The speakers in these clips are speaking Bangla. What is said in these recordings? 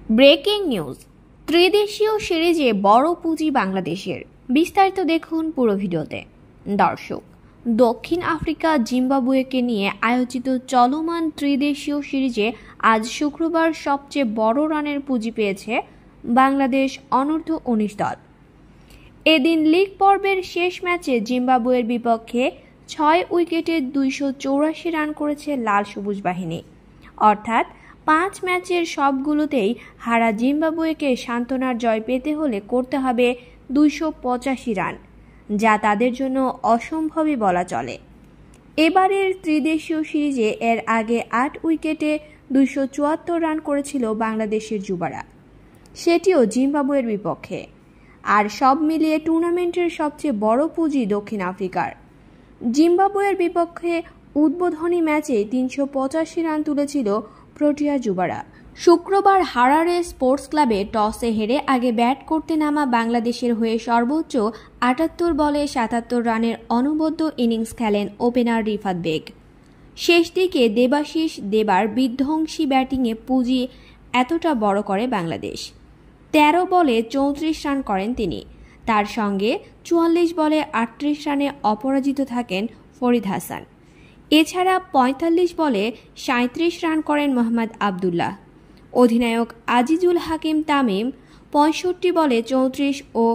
ব্রেকিং নিউজ, ত্রিদেশীয় সিরিজে বড় পুঁজি বাংলাদেশের। বিস্তারিত দেখুন পুরো ভিডিওতে। দর্শক, দক্ষিণ আফ্রিকা জিম্বাবুয়েকে নিয়ে আয়োজিত চলমান ত্রিদেশীয় সিরিজে আজ শুক্রবার সবচেয়ে বড় রানের পুঁজি পেয়েছে বাংলাদেশ অনূর্ধ্ব-19 দল। এদিন লিগ পর্বের শেষ ম্যাচে জিম্বাবুয়ের বিপক্ষে 6 উইকেটে 284 রান করেছে লাল সবুজ বাহিনী। অর্থাৎ 5 ম্যাচের সবগুলোতেই হারা জিম্বাবুয়েকে সান্ত্বনার জয় পেতে হলে করতে হবে 285 রান, যা তাদের জন্য অসম্ভবই বলা চলে। এবারের ত্রিদেশীয় সিরিজে এর আগে 8 উইকেটে 274 রান করেছিল বাংলাদেশের যুবারা, সেটিও জিম্বাবুয়ের বিপক্ষে। আর সব মিলিয়ে টুর্নামেন্টের সবচেয়ে বড় পুঁজি দক্ষিণ আফ্রিকার। জিম্বাবুয়ের বিপক্ষে উদ্বোধনী ম্যাচে 385 রান তুলেছিল প্রোটিয়া যুবারা। শুক্রবার হারারে স্পোর্টস ক্লাবে টসে হেরে আগে ব্যাট করতে নামা বাংলাদেশের হয়ে সর্বোচ্চ 78 বলে 77 রানের অনবদ্য ইনিংস খেলেন ওপেনার রিফাত বেগ। শেষ দিকে দেবাশিস দেবার বিধ্বংসী ব্যাটিংয়ে পুঁজি এতটা বড় করে বাংলাদেশ। 13 বলে 34 রান করেন তিনি। তার সঙ্গে 44 বলে 38 রানে অপরাজিত থাকেন ফরিদ হাসান। এছাড়া 45 বলে 37 রান করেন মোহাম্মদ আবদুল্লাহ। অধিনায়ক আজিজুল হাকিম তামিম 65 বলে 34 ও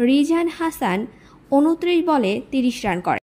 রিজান হাসান 29 বলে 30 রান করেন।